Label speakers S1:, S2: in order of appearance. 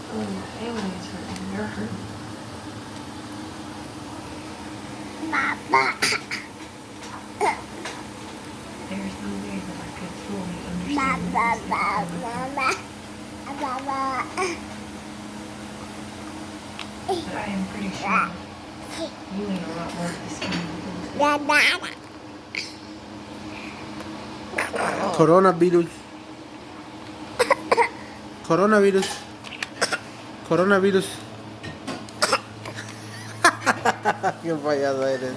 S1: Oh, my family's hurting. You're hurting. There's no way that I could fully understand what this is but I am pretty sure you need a lot more of this community.
S2: Coronavirus. Coronavirus. Coronavirus. Qué payaso eres.